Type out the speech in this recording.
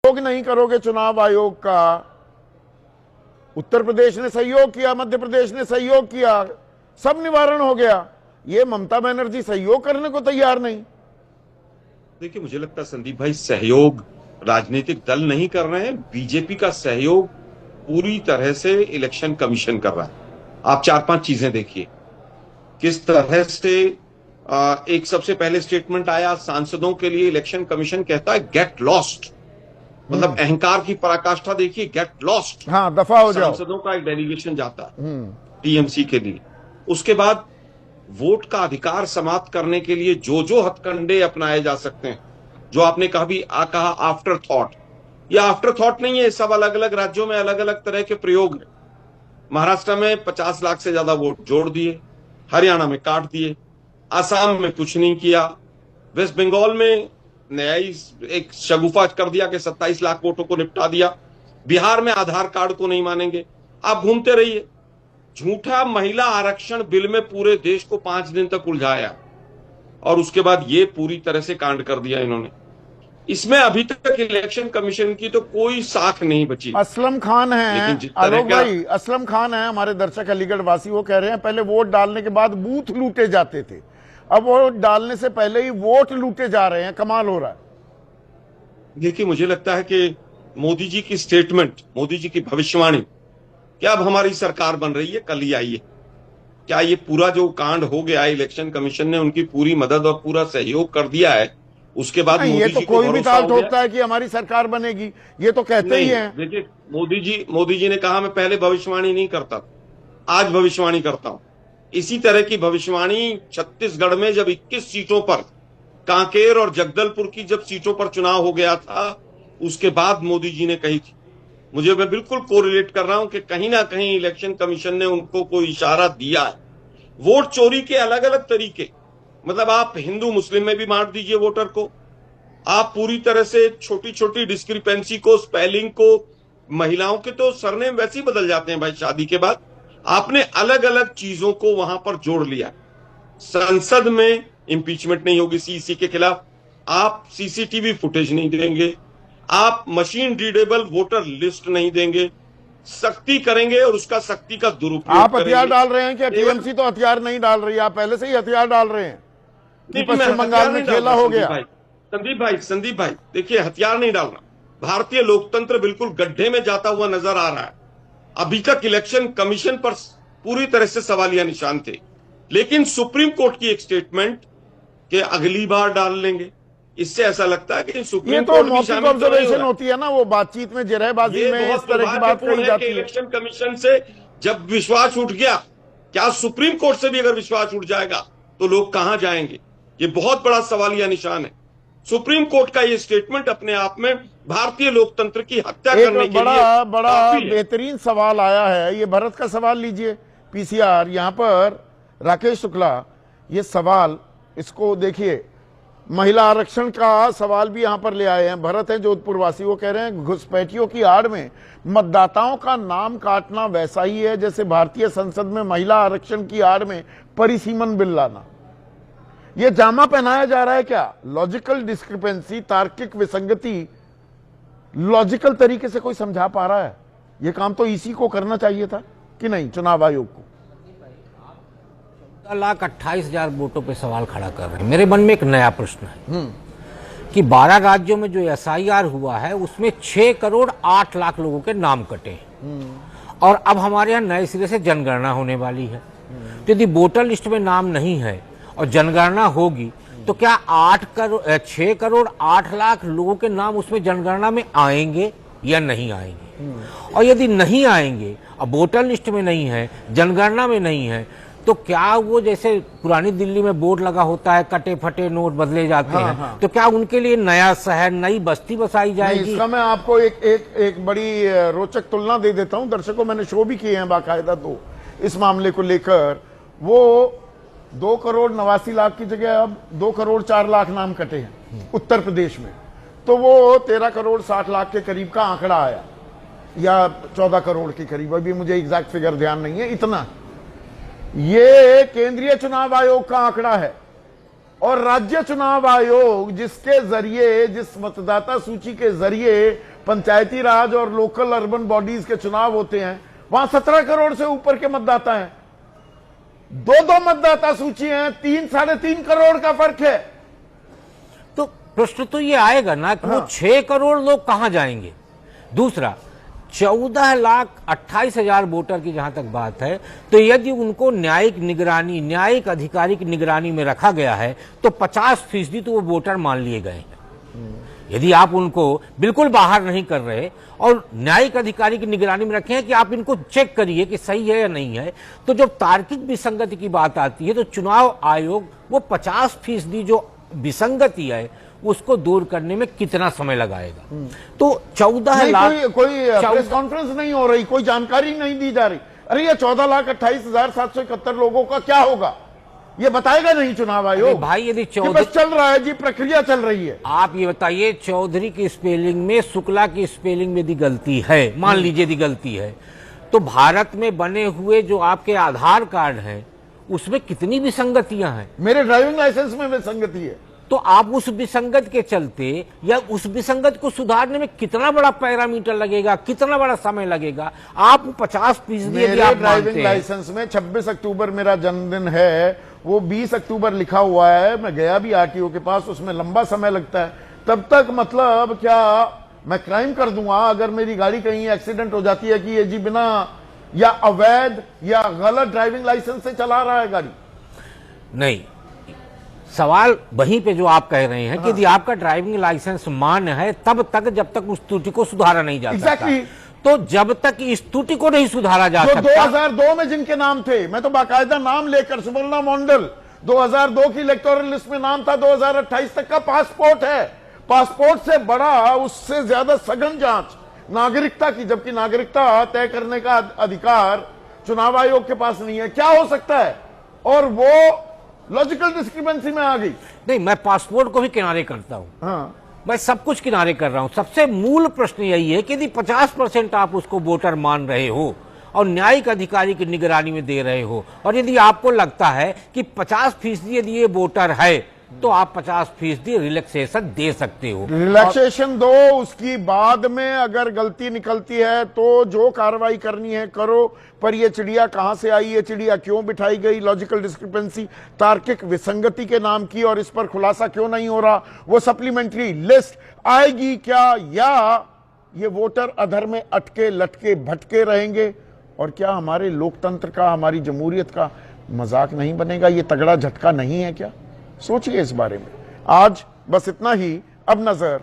सहयोग नहीं करोगे चुनाव आयोग का, उत्तर प्रदेश ने सहयोग किया, मध्य प्रदेश ने सहयोग किया, सब निवारण हो गया। ये ममता बनर्जी सहयोग करने को तैयार नहीं। देखिए, मुझे लगता है संदीप भाई, सहयोग राजनीतिक दल नहीं कर रहे हैं, बीजेपी का सहयोग पूरी तरह से इलेक्शन कमीशन कर रहा है। आप 4-5 चीजें देखिए किस तरह से एक सबसे पहले स्टेटमेंट आया सांसदों के लिए, इलेक्शन कमीशन कहता है गेट लॉस्ट, मतलब अहंकार की पराकाष्ठा देखिए, गेट लॉस्ट। हाँ, दफा हो जाओ। सांसदों का एक डेलीगेशन जाता है टीएमसी के लिए। उसके बाद वोट का अधिकार समाप्त करने के लिए जो जो हथकंडे अपनाए जा सकते हैं, जो आपने कहा आफ्टर थॉट, यह आफ्टर थॉट नहीं है, सब अलग अलग राज्यों में अलग अलग तरह के प्रयोग हैं। महाराष्ट्र में 50 लाख से ज्यादा वोट जोड़ दिए, हरियाणा में काट दिए, आसाम में कुछ नहीं किया, वेस्ट बंगाल में नया ही एक शगुफा कर दिया कि 27 लाख वोटों को निपटा दिया, बिहार में आधार कार्ड को नहीं मानेंगे। आप घूमते रहिए। झूठा महिला आरक्षण बिल में पूरे देश को 5 दिन तक उलझाया और उसके बाद ये पूरी तरह से कांड कर दिया इन्होंने। इसमें अभी तक इलेक्शन कमीशन की तो कोई साख नहीं बची। असलम खान है, आलोक भाई, असलम खान है हमारे दर्शक अलीगढ़ वासी, वो कह रहे हैं पहले वोट डालने के बाद बूथ लूटे जाते थे, अब वोट डालने से पहले ही वोट लूटे जा रहे हैं। कमाल हो रहा है। देखिए, मुझे लगता है कि मोदी जी की स्टेटमेंट, मोदी जी की भविष्यवाणी, क्या अब हमारी सरकार बन रही है, कल ही आई है, क्या ये पूरा जो कांड हो गया है, इलेक्शन कमीशन ने उनकी पूरी मदद और पूरा सहयोग कर दिया है, उसके बाद ये तो कोई भी ताल ठोकता है कि हमारी सरकार बनेगी, ये तो कहते ही हैं। देखिए, मोदी जी ने कहा मैं पहले भविष्यवाणी नहीं करता, आज भविष्यवाणी करता हूं। इसी तरह की भविष्यवाणी छत्तीसगढ़ में जब 21 सीटों पर, कांकेर और जगदलपुर की जब सीटों पर चुनाव हो गया था, उसके बाद मोदी जी ने कही थी। मैं बिल्कुल कोरिलेट कर रहा हूं कि कहीं ना कहीं इलेक्शन कमीशन ने उनको कोई इशारा दिया है। वोट चोरी के अलग अलग तरीके, मतलब आप हिंदू मुस्लिम में भी बांट दीजिए वोटर को, आप पूरी तरह से छोटी छोटी डिस्क्रिपेंसी को, स्पेलिंग को, महिलाओं के तो सरनेम वैसे ही बदल जाते हैं भाई शादी के बाद, आपने अलग अलग चीजों को वहां पर जोड़ लिया। संसद में इंपीचमेंट नहीं होगी सीसी के खिलाफ, आप सीसीटीवी फुटेज नहीं देंगे, आप मशीन रीडेबल वोटर लिस्ट नहीं देंगे, सख्ती करेंगे और उसका सख्ती का दुरुपयोग आप हथियार डाल रहे हैं क्या? टीएमसी तो हथियार नहीं डाल रही, आप पहले से ही हथियार डाल रहे हैं कि पश्चिम बंगाल में खेला हो गया। संदीप भाई देखिए, हथियार नहीं डाल रहा, भारतीय लोकतंत्र बिल्कुल गड्ढे में जाता हुआ नजर आ रहा है। अभी तक इलेक्शन कमीशन पर पूरी तरह से सवालिया निशान थे, लेकिन सुप्रीम कोर्ट की एक स्टेटमेंट कि अगली बार डाल लेंगे, इससे ऐसा लगता है कि सुप्रीम कोर्ट भी शामिल ऑब्जर्वेशन होती है ना, वो बातचीत में, जरहबाजी में इस तरह की बात कही जाती है। इलेक्शन कमीशन से जब विश्वास उठ गया, क्या सुप्रीम कोर्ट से भी अगर विश्वास उठ जाएगा तो लोग कहां जाएंगे? ये बहुत बड़ा सवालिया निशान है। सुप्रीम कोर्ट का ये स्टेटमेंट अपने आप में भारतीय लोकतंत्र की हत्या करने के लिए बड़ा बेहतरीन सवाल आया है। ये भरत का सवाल लीजिए, पीसीआर, यहां पर राकेश शुक्ला, ये सवाल, इसको देखिए, महिला आरक्षण का सवाल भी यहां पर ले आए हैं। भरत है जोधपुर वासी, वो कह रहे हैं घुसपैठियों की आड़ में मतदाताओं का नाम काटना वैसा ही है जैसे भारतीय संसद में महिला आरक्षण की आड़ में परिसीमन बिल लाना। ये जामा पहनाया जा रहा है क्या? लॉजिकल डिस्क्रिपेंसी, तार्किक विसंगति, लॉजिकल तरीके से कोई समझा पा रहा है? ये काम तो इसी को करना चाहिए था कि नहीं, चुनाव आयोग को। 14,28,000 वोटों पे सवाल खड़ा कर रहे हैं। मेरे मन में एक नया प्रश्न है कि 12 राज्यों में जो एसआईआर हुआ है उसमें 6 करोड़ 8 लाख लोगों के नाम कटे हैं और अब हमारे यहाँ नए सिरे से जनगणना होने वाली है। तो यदि वोटर लिस्ट में नाम नहीं है और जनगणना होगी तो क्या 6 करोड़ 8 लाख लोगों के नाम उसमें जनगणना में आएंगे या नहीं आएंगे? और यदि नहीं आएंगे और वोटर लिस्ट में नहीं है, जनगणना में नहीं है, तो क्या वो जैसे पुरानी दिल्ली में बोर्ड लगा होता है, कटे फटे नोट बदले जाते हैं, तो क्या उनके लिए नया शहर, नई बस्ती बसाई जाएगी? इसका मैं आपको एक बड़ी रोचक तुलना दे देता हूं दर्शकों, मैंने शो भी किए हैं बाकायदा दो इस मामले को लेकर। वो 2 करोड़ 89 लाख की जगह अब 2 करोड़ 4 लाख नाम कटे हैं उत्तर प्रदेश में, तो वो 13 करोड़ 60 लाख के करीब का आंकड़ा आया, या 14 करोड़ के करीब, अभी मुझे एग्जैक्ट फिगर ध्यान नहीं है इतना। ये केंद्रीय चुनाव आयोग का आंकड़ा है और राज्य चुनाव आयोग जिसके जरिए, जिस मतदाता सूची के जरिए पंचायती राज और लोकल अर्बन बॉडीज के चुनाव होते हैं, वहां 17 करोड़ से ऊपर के मतदाता हैं। 2-2 मतदाता सूची हैं, 3-3.5 करोड़ का फर्क है। तो प्रश्न तो ये आएगा ना कि वो 6 करोड़ लोग कहां जाएंगे। दूसरा, 14,28,000 वोटर की जहां तक बात है, तो यदि उनको न्यायिक निगरानी, न्यायिक अधिकारी की निगरानी में रखा गया है तो 50% तो वो वोटर मान लिए गए हैं। यदि आप उनको बिल्कुल बाहर नहीं कर रहे और न्यायिक अधिकारी की निगरानी में रखे हैं कि आप इनको चेक करिए कि सही है या नहीं है, तो जब तार्किक विसंगति की बात आती है तो चुनाव आयोग वो 50% जो विसंगति है उसको दूर करने में कितना समय लगाएगा। तो 14 लाख कोई प्रेस कॉन्फ्रेंस नहीं हो रही, कोई जानकारी नहीं दी जा रही। अरे ये 14,28,771 लोगों का क्या होगा, ये बताएगा नहीं चुनाव आयोग। भाई यदि बस चल रहा है जी, प्रक्रिया चल रही है। आप ये बताइए, चौधरी की स्पेलिंग में शुक्ला की स्पेलिंग में यदि गलती है, मान लीजिए यदि गलती है, तो भारत में बने हुए जो आपके आधार कार्ड हैं उसमें कितनी विसंगतियां हैं। मेरे ड्राइविंग लाइसेंस में विसंगति है। तो आप उस विसंगत के चलते या उस विसंगत को सुधारने में कितना बड़ा पैरामीटर लगेगा, कितना बड़ा समय लगेगा। आप 50% यदि आप ड्राइविंग लाइसेंस में 26 अक्टूबर मेरा जन्मदिन है, वो 20 अक्टूबर लिखा हुआ है। मैं गया भी आरटीओ के पास, उसमें लंबा समय लगता है। तब तक मतलब क्या मैं क्राइम कर दूंगा अगर मेरी गाड़ी कहीं एक्सीडेंट हो जाती है कि ये जी बिना या अवैध या गलत ड्राइविंग लाइसेंस से चला रहा है गाड़ी। नहीं, सवाल वहीं पे जो आप कह रहे हैं कि यदि आपका ड्राइविंग लाइसेंस मान्य है तब तक जब तक उस त्रुटि को सुधारा नहीं जा सकता। तो जब तक इस त्रुटि को नहीं सुधारा जा सकता, 2002 में जिनके नाम थे, मैं तो बाकायदा नाम लेकर, सुवर्णा मंडल 2002 की इलेक्टोरल लिस्ट में नाम था, 2028 तक का पासपोर्ट है। पासपोर्ट से बड़ा, उससे ज्यादा सघन जांच नागरिकता की, जबकि नागरिकता तय करने का अधिकार चुनाव आयोग के पास नहीं है। क्या हो सकता है? और वो लॉजिकल डिस्क्रिपेंसी में आ गई। नहीं, मैं पासपोर्ट को भी किनारे करता हूं। हाँ, मैं सब कुछ किनारे कर रहा हूं। सबसे मूल प्रश्न यही है कि यदि 50% आप उसको वोटर मान रहे हो और न्यायिक अधिकारी की निगरानी में दे रहे हो, और यदि आपको लगता है कि 50% यदि ये वोटर है तो आप 50% रिलैक्सेशन दे सकते हो। रिलैक्सेशन दो, उसकी बाद में अगर गलती निकलती है तो जो कार्रवाई करनी है करो। पर ये चिड़िया कहां से आई, ये चिड़िया क्यों बिठाई गई, लॉजिकल डिस्क्रिपेंसी, तार्किक विसंगति के नाम की, और इस पर खुलासा क्यों नहीं हो रहा, वो सप्लीमेंट्री लिस्ट आएगी क्या, या ये वोटर अधर में अटके लटके भटके रहेंगे? और क्या हमारे लोकतंत्र का, हमारी जमहूरियत का मजाक नहीं बनेगा? ये तगड़ा झटका नहीं है क्या? सोचिए इस बारे में। आज बस इतना ही। अब नजर